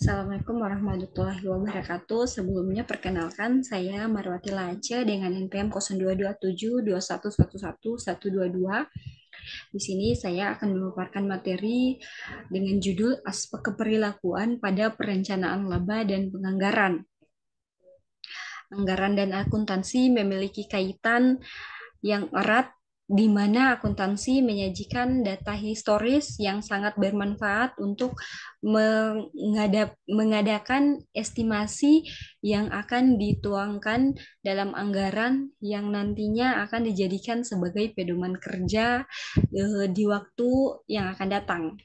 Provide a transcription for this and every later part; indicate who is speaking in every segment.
Speaker 1: Assalamualaikum warahmatullahi wabarakatuh. Sebelumnya perkenalkan saya Marwati Lace dengan NPM 022721111122. Di sini saya akan memaparkan materi dengan judul Aspek Keperilakuan pada Perencanaan Laba dan Penganggaran. Anggaran dan akuntansi memiliki kaitan yang erat di mana akuntansi menyajikan data historis yang sangat bermanfaat untuk mengadakan estimasi yang akan dituangkan dalam anggaran yang nantinya akan dijadikan sebagai pedoman kerja di waktu yang akan datang.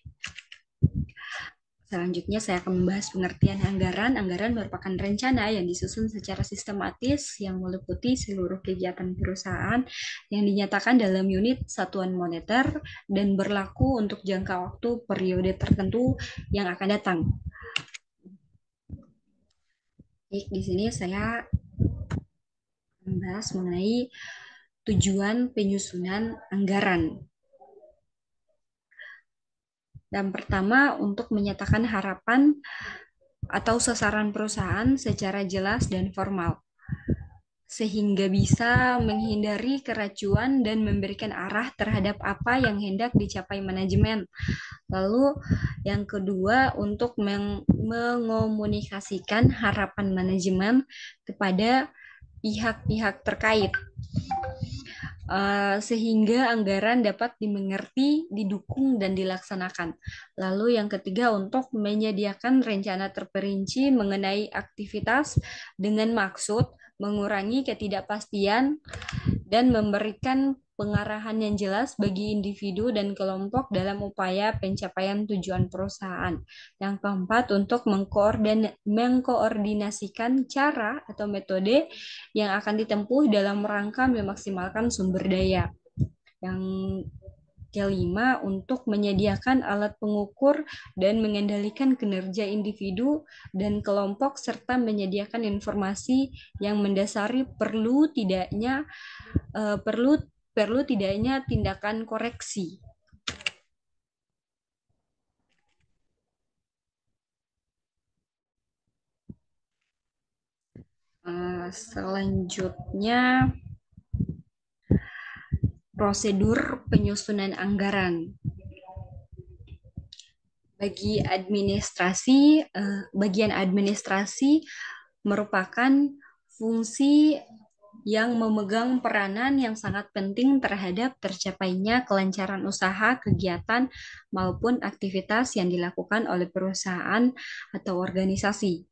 Speaker 1: Selanjutnya saya akan membahas pengertian anggaran. Anggaran merupakan rencana yang disusun secara sistematis yang meliputi seluruh kegiatan perusahaan yang dinyatakan dalam unit satuan moneter dan berlaku untuk jangka waktu periode tertentu yang akan datang. Baik, di sini saya membahas mengenai tujuan penyusunan anggaran. Dan pertama, untuk menyatakan harapan atau sasaran perusahaan secara jelas dan formal, sehingga bisa menghindari keracuan dan memberikan arah terhadap apa yang hendak dicapai manajemen. Lalu yang kedua, untuk mengomunikasikan harapan manajemen kepada pihak-pihak terkait, sehingga anggaran dapat dimengerti, didukung, dan dilaksanakan. Lalu yang ketiga, untuk menyediakan rencana terperinci mengenai aktivitas dengan maksud mengurangi ketidakpastian dan memberikan pengarahan yang jelas bagi individu dan kelompok dalam upaya pencapaian tujuan perusahaan. Yang keempat, untuk mengkoordinasikan cara atau metode yang akan ditempuh dalam rangka memaksimalkan sumber daya. Yang kelima, untuk menyediakan alat pengukur dan mengendalikan kinerja individu dan kelompok serta menyediakan informasi yang mendasari perlu tidaknya tindakan koreksi. Selanjutnya, prosedur penyusunan anggaran. Bagian administrasi merupakan fungsi yang memegang peranan yang sangat penting terhadap tercapainya kelancaran usaha, kegiatan, maupun aktivitas yang dilakukan oleh perusahaan atau organisasi.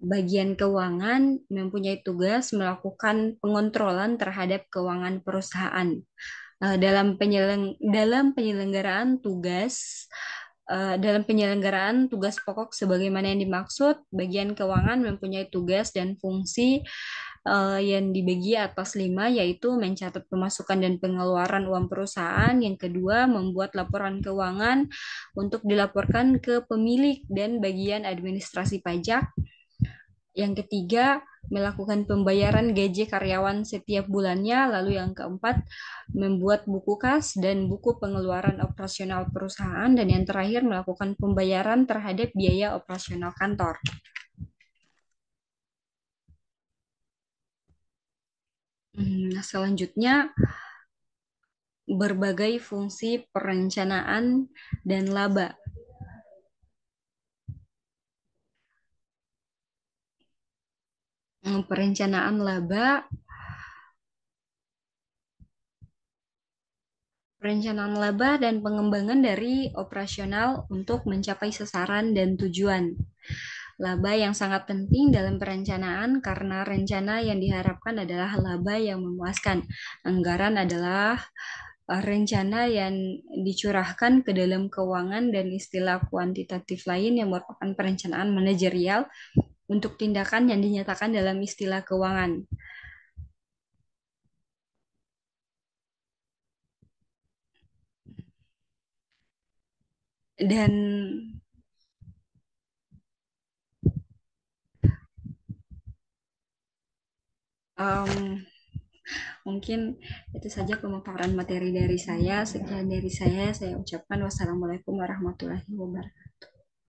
Speaker 1: Bagian keuangan mempunyai tugas melakukan pengontrolan terhadap keuangan perusahaan. Dalam penyelenggaraan tugas pokok sebagaimana yang dimaksud, bagian keuangan mempunyai tugas dan fungsi yang dibagi atas 5, yaitu mencatat pemasukan dan pengeluaran uang perusahaan. Yang kedua, membuat laporan keuangan untuk dilaporkan ke pemilik dan bagian administrasi pajak. Yang ketiga, melakukan pembayaran gaji karyawan setiap bulannya. Lalu yang keempat, membuat buku kas dan buku pengeluaran operasional perusahaan. Dan yang terakhir, melakukan pembayaran terhadap biaya operasional kantor. Selanjutnya, berbagai fungsi perencanaan dan laba. Perencanaan laba dan pengembangan dari operasional untuk mencapai sasaran dan tujuan. Laba yang sangat penting dalam perencanaan karena rencana yang diharapkan adalah laba yang memuaskan. Anggaran adalah rencana yang dicurahkan ke dalam keuangan dan istilah kuantitatif lain yang merupakan perencanaan manajerial untuk tindakan yang dinyatakan dalam istilah keuangan. Dan mungkin itu saja pemaparan materi dari saya. Sekian dari saya ucapkan wassalamualaikum warahmatullahi wabarakatuh.